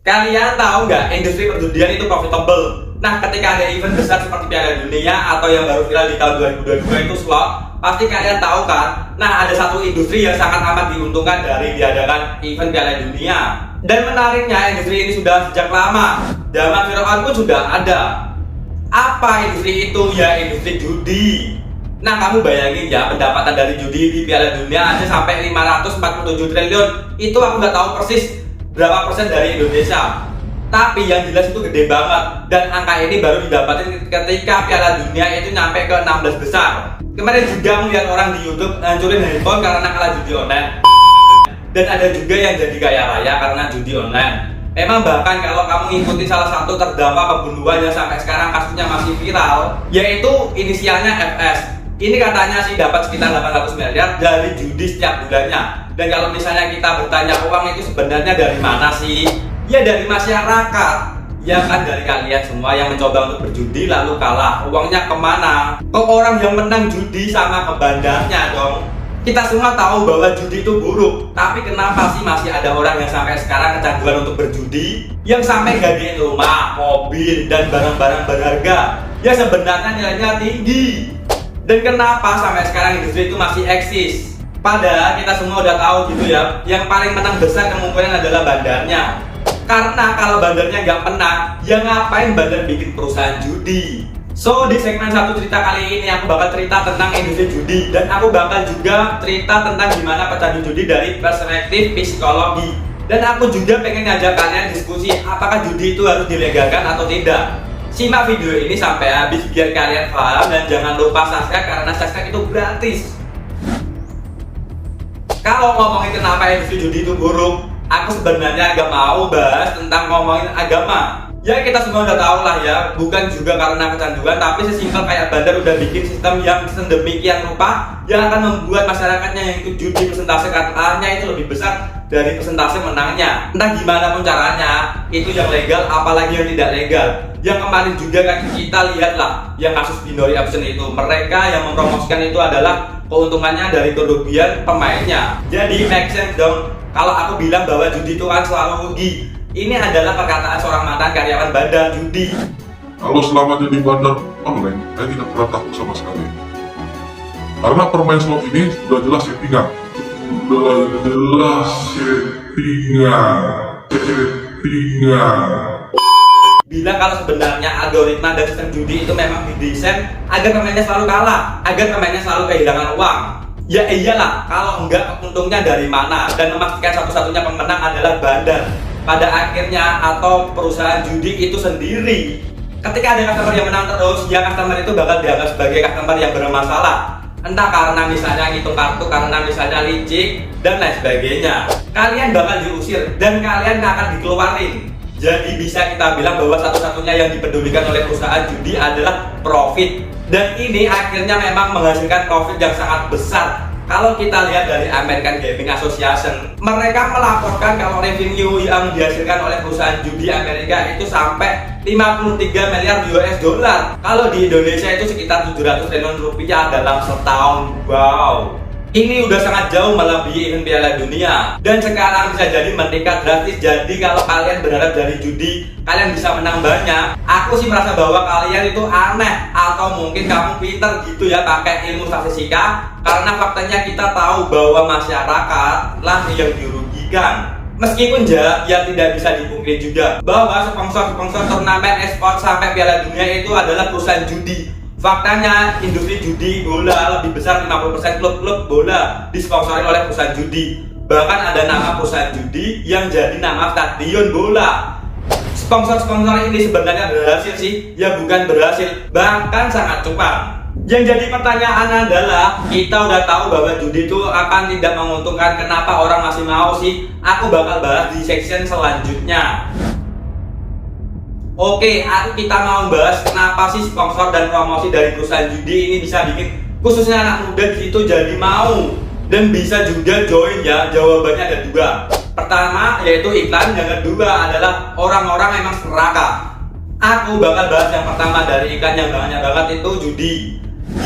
Kalian tahu nggak industri perjudian itu profitable? Nah, ketika ada event besar seperti Piala Dunia atau yang baru viral di tahun 2022 itu slot, pasti kalian tahu kan? Nah, ada satu industri yang sangat amat diuntungkan dari diadakan event Piala Dunia. Dan menariknya, industri ini sudah sejak lama. Zaman Firaun pun sudah ada. Apa industri itu? Ya, industri judi. Nah, kamu bayangin ya, pendapatan dari judi di Piala Dunia aja sampai 547 triliun. Itu aku nggak tahu persis berapa persen dari Indonesia. Tapi yang jelas itu gede banget. Dan angka ini baru didapatin ketika Piala Dunia itu nyampe ke 16 besar. Kemarin juga melihat orang di YouTube ngancurin handphone karena kalah judi online. Dan ada juga yang jadi kaya raya karena judi online. Memang bahkan kalau kamu ngikutin salah satu terdakwa pembunuhan yang sampai sekarang kasusnya masih viral, yaitu inisialnya FS. Ini katanya sih dapat sekitar 800 miliar dari judi setiap bulannya. Dan kalau misalnya kita bertanya uang itu sebenarnya dari mana sih? Ya dari masyarakat. Ya kan dari kalian semua yang mencoba untuk berjudi lalu kalah. Uangnya kemana? Kok orang yang menang judi sama ke bandarnya dong? Kita semua tahu bahwa judi itu buruk. Tapi kenapa sih masih ada orang yang sampai sekarang kecanduan untuk berjudi? Yang sampai gadein rumah, mobil, dan barang-barang berharga. Ya sebenarnya nilainya tinggi. Dan kenapa sampai sekarang industri itu masih eksis? Padahal kita semua udah tahu gitu ya, yang paling menang besar kemungkinan adalah bandarnya. Karena kalau bandarnya nggak menang, ya ngapain bandar bikin perusahaan judi? So, di segmen satu cerita kali ini aku bakal cerita tentang industri judi. Dan aku bakal juga cerita tentang gimana pecandu judi dari perspektif psikologi. Dan aku juga pengen ngajak kalian diskusi, apakah judi itu harus dilegalkan atau tidak. Simak video ini sampai habis biar kalian paham dan jangan lupa subscribe karena subscribe itu gratis. Kalau ngomongin kenapa industri judi itu buruk, aku sebenarnya agak mau bahas tentang ngomongin agama. Ya kita semua udah tahu lah ya, bukan juga karena kecanduan, tapi sesimpel kayak bandar udah bikin sistem yang sedemikian rupa yang akan membuat masyarakatnya yang ikut judi persentase kalah-nya itu lebih besar dari persentase menangnya. Entah gimana pun caranya, itu yang legal apalagi yang tidak legal. Yang kemarin juga kan kita lihat lah, yang kasus binary option itu, mereka yang mempromosikan itu adalah keuntungannya dari kerugian pemainnya. Jadi make sense dong kalau aku bilang bahwa judi itu kan selalu rugi. Ini adalah perkataan seorang mantan karyawan bandar judi. Kalau selama jadi bandar online, saya tidak pernah takut sama sekali. Karena permain slot ini sudah jelas settingan. Bilang kalau sebenarnya algoritma dan sistem judi itu memang didesain agar pemainnya selalu kalah, agar pemainnya selalu kehilangan uang. Ya iyalah, kalau enggak untungnya dari mana? Dan memastikan satu-satunya pemenang adalah bandar pada akhirnya atau perusahaan judi itu sendiri. Ketika ada customer yang menang terus, ya customer itu bakal dianggap sebagai customer yang bermasalah. Entah karena misalnya ngitung kartu, karena misalnya licik, dan lain sebagainya. Kalian bakal diusir dan kalian akan dikeluarin. Jadi bisa kita bilang bahwa satu-satunya yang dipedulikan oleh perusahaan judi adalah profit. Dan ini akhirnya memang menghasilkan profit yang sangat besar. Kalau kita lihat dari American Gaming Association, mereka melaporkan kalau revenue yang dihasilkan oleh perusahaan judi Amerika itu sampai 53 miliar US dollar. Kalau di Indonesia itu sekitar 700 triliun rupiah dalam setahun. Wow. Ini udah sangat jauh melebihi event Piala Dunia. Dan sekarang bisa jadi meningkat drastis. Jadi kalau kalian berharap dari judi kalian bisa menang banyak, aku sih merasa bahwa kalian itu aneh. Atau mungkin kamu pinter gitu ya pakai ilmu statistika. Karena faktanya kita tahu bahwa masyarakat lah yang dirugikan. Meskipun ya tidak bisa dipungkiri juga bahwa sponsor-sponsor turnamen e-sport sampai Piala Dunia itu adalah perusahaan judi. Faktanya industri judi bola lebih besar 50% klub-klub bola disponsori oleh perusahaan judi. Bahkan ada nama perusahaan judi yang jadi nama stadion bola. Sponsor-sponsor ini sebenarnya berhasil sih, ya bukan berhasil, bahkan sangat cepat. Yang jadi pertanyaan adalah, kita udah tahu bahwa judi itu akan tidak menguntungkan, kenapa orang masih mau sih? Aku bakal bahas di section selanjutnya. Oke, kita mau bahas kenapa sih sponsor dan promosi dari perusahaan judi ini bisa bikin khususnya anak muda di situ jadi mau dan bisa juga join ya. Jawabannya ada dua. Pertama yaitu iklan, yang kedua adalah orang-orang emang serakah. Aku bakal bahas yang pertama dari iklan yang banyak banget itu judi.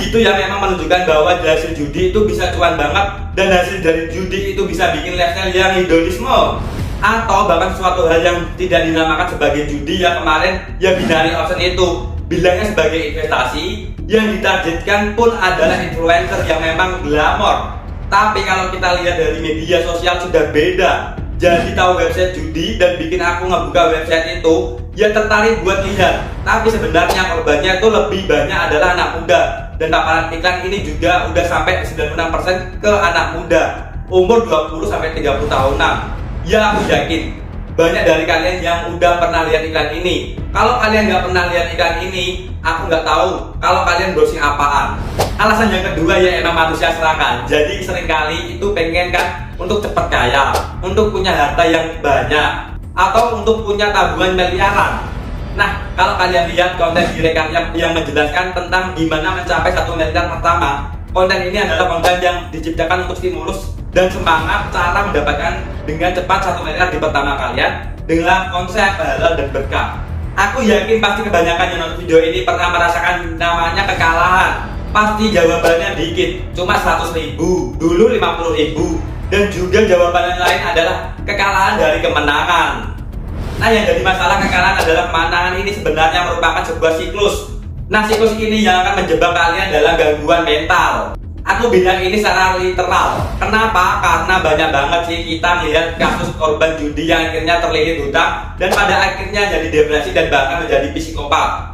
Itu yang memang menunjukkan bahwa hasil judi itu bisa cuan banget dan hasil dari judi itu bisa bikin lifestyle yang hedonisme. atau bahkan suatu hal yang tidak dinamakan sebagai judi yang kemarin ya binary option itu bilangnya sebagai investasi, yang ditargetkan pun adalah influencer yang memang glamor. Tapi kalau kita lihat dari media sosial sudah beda. Jadi tahu website judi dan bikin aku ngebuka website itu ya tertarik buat lihat. Tapi sebenarnya korbannya itu lebih banyak adalah anak muda. Dan paparan iklan ini juga udah sampai 96% ke anak muda umur 20-30 tahunan. Ya aku yakin banyak dari kalian yang udah pernah lihat iklan ini. Kalau kalian nggak pernah lihat iklan ini, aku nggak tahu kalau kalian browsing apaan. Alasan yang kedua ya emang manusia serakah. Jadi seringkali itu pengen kan untuk cepat kaya, untuk punya harta yang banyak, atau untuk punya tabungan miliaran. Nah, kalau kalian lihat konten direkam yang menjelaskan tentang gimana mencapai 1 miliar pertama, konten ini adalah konten yang diciptakan untuk stimulus dan semangat cara mendapatkan dengan cepat 1 miliar di pertama kalian dengan konsep halal dan berkah. Aku yakin pasti kebanyakan yang nonton video ini pernah merasakan namanya kekalahan. Pasti jawabannya dikit, cuma 100.000, dulu 50.000, dan juga jawaban yang lain adalah kekalahan dari kemenangan. Nah, yang jadi masalah kekalahan adalah kemenangan ini sebenarnya merupakan sebuah siklus. Nah, siklus ini yang akan menjebak kalian dalam gangguan mental. Aku bilang ini secara literal. Kenapa? Karena banyak banget sih kita melihat kasus korban judi yang akhirnya terlilit hutang dan pada akhirnya jadi depresi dan bahkan menjadi psikopat.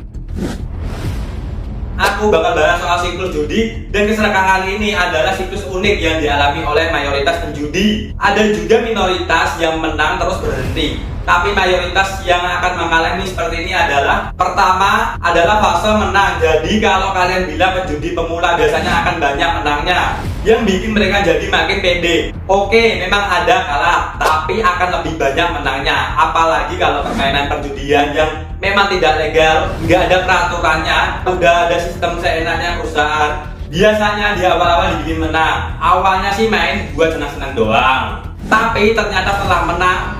Aku bakal bahas soal siklus judi, dan keserakahan ini adalah siklus unik yang dialami oleh mayoritas penjudi. Ada juga minoritas yang menang terus berhenti, tapi mayoritas yang akan mengalami seperti ini adalah pertama adalah fase menang. Jadi kalau kalian bilang penjudi pemula biasanya akan banyak menangnya, yang bikin mereka jadi makin pede. Oke, memang ada kalah, tapi akan lebih banyak menangnya. Apalagi kalau permainan perjudian yang memang tidak legal, nggak ada peraturannya, udah ada sistem seenaknya perusahaan. Biasanya di awal-awal dibikin menang. Awalnya sih main buat senang-senang doang. Tapi ternyata setelah menang,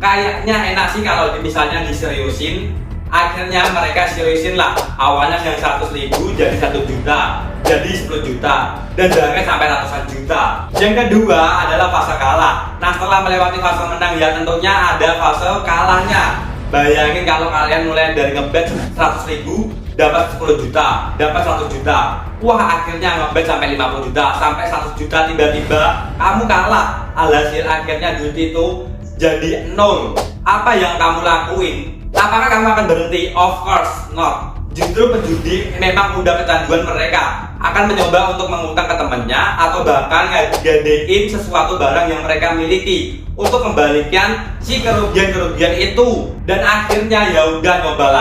kayaknya enak sih kalau misalnya diseriusin. Akhirnya mereka seriusin lah. Awalnya yang 100.000 jadi 1 juta, jadi 10 juta, dan bahkan sampai ratusan juta. Yang kedua adalah fase kalah. Nah, setelah melewati fase menang ya tentunya ada fase kalahnya. Bayangin kalau kalian mulai dari ngebet 100.000 dapat 10 juta, dapat 1 juta. Wah, akhirnya ngebet sampai 50 juta, sampai 100 juta, tiba-tiba kamu kalah. Alhasil akhirnya duit itu jadi 0. Apa yang kamu lakuin? Apakah kamu akan berhenti? Of course not. Justru penjudi memang udah kecanduan mereka, akan mencoba untuk mengutang ke temannya atau bahkan gadein sesuatu barang yang mereka miliki untuk kembalikan si kerugian itu. Dan akhirnya ya udah nyoba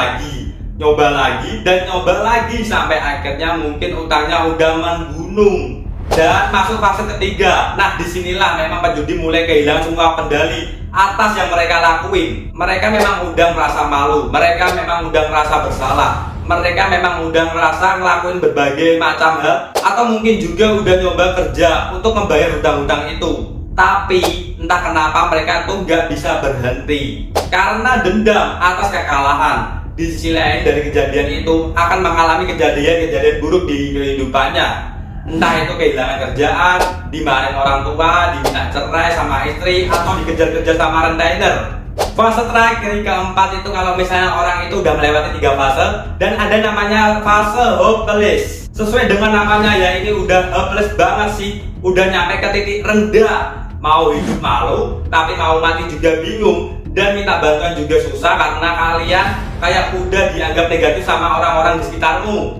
lagi sampai akhirnya mungkin utangnya udah menggunung dan masuk fase ketiga. Nah, disinilah memang penjudi mulai kehilangan semua kendali atas yang mereka lakuin. Mereka memang udah merasa malu, mereka memang udah merasa bersalah, mereka memang udah merasa ngelakuin berbagai macam hal, atau mungkin juga udah nyoba kerja untuk membayar hutang-hutang itu. Tapi entah kenapa mereka tuh nggak bisa berhenti karena dendam atas kekalahan. Di sisi lain dari kejadian itu akan mengalami kejadian-kejadian buruk di kehidupannya. Entah itu kehilangan kerjaan, dimarahin orang tua, diminta cerai sama istri, atau dikejar-kejar sama rentainer. Fase terakhir keempat itu kalau misalnya orang itu udah melewati 3 fase, dan ada namanya fase hopeless. Sesuai dengan namanya ya, ini udah hopeless banget sih, udah nyampe ke titik rendah. Mau hidup malu, tapi mau mati juga bingung, dan minta bantuan juga susah karena kalian kayak udah dianggap negatif sama orang-orang di sekitarmu.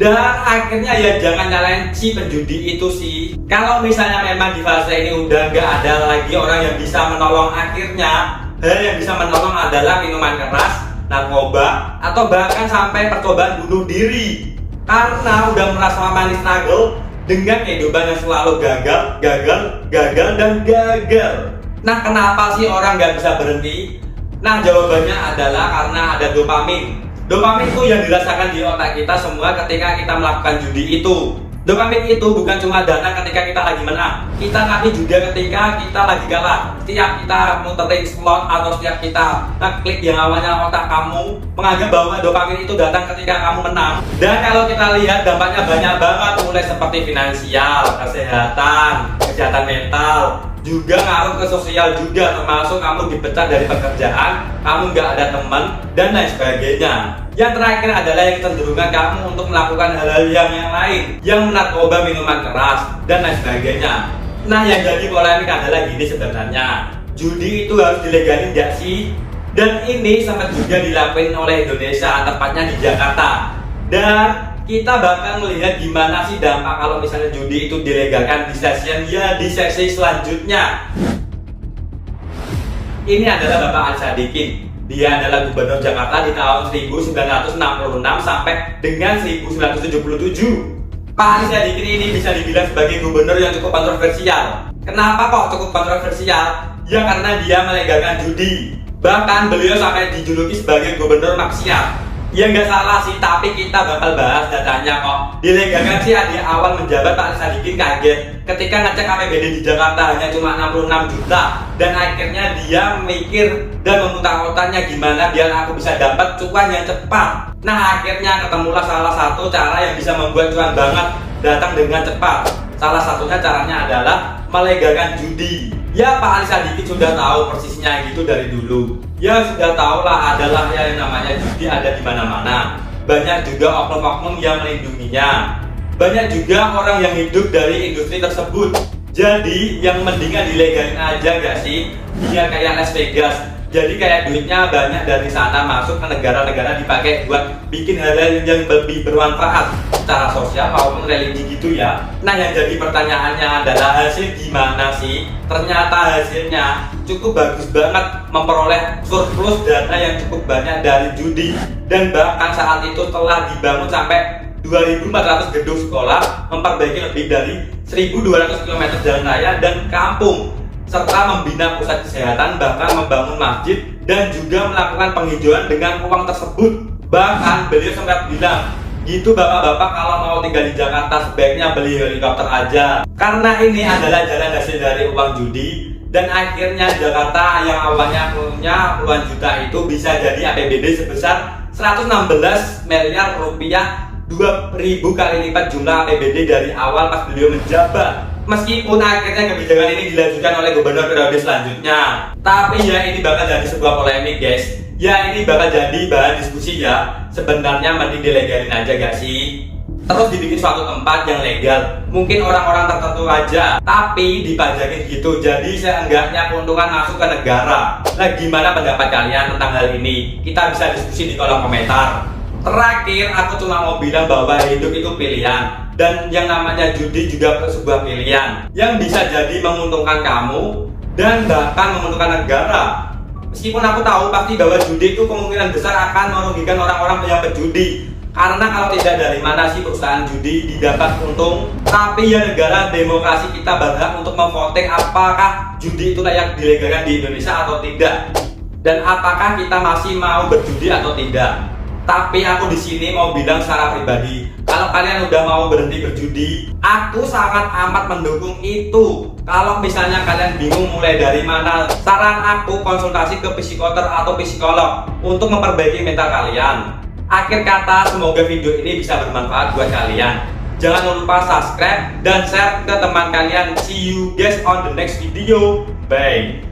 Dan akhirnya ya jangan nyalain si penjudi itu sih. Kalau misalnya memang di fase ini udah nggak ada lagi orang yang bisa menolong, akhirnya hal yang bisa menolong adalah minuman keras, narkoba, atau bahkan sampai percobaan bunuh diri. Karena udah merasa manis struggle dengan kehidupan yang selalu gagal, dan gagal. Nah, kenapa sih orang nggak bisa berhenti? Nah, jawabannya adalah karena ada dopamin. Dopamin itu yang dirasakan di otak kita semua ketika kita melakukan judi itu. Dopamin itu bukan cuma datang ketika kita lagi menang, tapi juga ketika kita lagi kalah. Setiap kita muterin slot atau setiap kita klik yang awalnya otak kamu menganggap bahwa dopamin itu datang ketika kamu menang. Dan kalau kita lihat dampaknya banyak banget, mulai seperti finansial, kesehatan mental, juga ngaruh ke sosial juga, termasuk kamu dipecat dari pekerjaan, kamu nggak ada teman, dan lain sebagainya. Yang terakhir adalah yang kecenderungan kamu untuk melakukan hal-hal yang lain, yang menarkoba, minuman keras, dan lain sebagainya. Nah, yang jadi polemik adalah gini sebenarnya, judi itu harus dilegalin nggak sih? Dan ini sempat juga dilakuin oleh Indonesia, tepatnya di Jakarta. Dan kita bakal melihat gimana sih dampak kalau misalnya judi itu dilegalkan di sesi selanjutnya. Ini adalah Bapak Ali Sadikin. Dia adalah Gubernur Jakarta di tahun 1966 sampai dengan 1977. Pak Ali Sadikin ini bisa dibilang sebagai gubernur yang cukup kontroversial. Kenapa kok cukup kontroversial? Ya karena dia melegalkan judi. Bahkan beliau sampai dijuluki sebagai gubernur maksiat. Ya nggak salah sih, tapi kita bakal bahas datanya kok. Dilegalkan sih di awal menjabat Pak Ali Sadikin kaget ketika ngecek APBD di Jakarta hanya cuma 66 juta. Dan akhirnya dia mikir dan memutar-otaknya gimana biar aku bisa dapat cuan yang cepat. Nah akhirnya ketemulah salah satu cara yang bisa membuat cuan banget datang dengan cepat. Salah satunya caranya adalah melegalkan judi. Ya Pak Ali Sadikin sudah tahu persisnya gitu dari dulu. Ya sudah tahu lah adalah yang namanya judi ada di mana-mana. Banyak juga oknum-oknum yang melindunginya. Banyak juga orang yang hidup dari industri tersebut. Jadi yang mendingan dilegalin aja gak sih? Biar kayak Las Vegas. Jadi kayak duitnya banyak dari sana masuk ke negara-negara dipakai buat bikin hal-hal yang lebih bermanfaat secara sosial maupun religi gitu ya. Nah yang jadi pertanyaannya adalah hasil gimana sih? Ternyata hasilnya cukup bagus banget, memperoleh surplus dana yang cukup banyak dari judi. Dan bahkan saat itu telah dibangun sampai 2.400 gedung sekolah, memperbaiki lebih dari 1.200 km jalan raya dan kampung, serta membina pusat kesehatan, bahkan membangun masjid dan juga melakukan penghijauan dengan uang tersebut. Bahkan beliau sempat bilang, gitu bapak-bapak kalau mau tinggal di Jakarta sebaiknya beli helikopter aja. Karena ini adalah jalan hasil dari uang judi. Dan akhirnya Jakarta yang awalnya punya puluhan juta itu bisa jadi APBD sebesar 116 miliar rupiah, 2.000 kali lipat jumlah APBD dari awal pas beliau menjabat. Meskipun akhirnya kebijakan ini dilanjutkan oleh gubernur periode selanjutnya. Tapi ya ini bakal jadi sebuah polemik guys. Ya ini bakal jadi bahan diskusi ya. Sebenarnya mending dilegalin aja gak sih? Terus dibikin suatu tempat yang legal. Mungkin orang-orang tertentu aja, tapi dipajakin gitu. Jadi seenggaknya keuntungan masuk ke negara. Nah gimana pendapat kalian tentang hal ini? Kita bisa diskusi di kolom komentar. Terakhir aku cuma mau bilang bahwa hidup itu pilihan. Dan yang namanya judi juga sebuah pilihan yang bisa jadi menguntungkan kamu dan bahkan menguntungkan negara. Meskipun aku tahu pasti bahwa judi itu kemungkinan besar akan merugikan orang-orang yang berjudi. Karena kalau tidak dari mana sih perusahaan judi didapat untung. Tapi ya negara demokrasi kita berhak untuk memvoting apakah judi itu layak dilegalkan di Indonesia atau tidak. Dan apakah kita masih mau berjudi atau tidak. Tapi aku di sini mau bilang secara pribadi, kalau kalian udah mau berhenti berjudi, aku sangat amat mendukung itu. Kalau misalnya kalian bingung mulai dari mana, saran aku konsultasi ke psikoter atau psikolog untuk memperbaiki mental kalian. Akhir kata, semoga video ini bisa bermanfaat buat kalian. Jangan lupa subscribe dan share ke teman kalian. See you guys on the next video. Bye.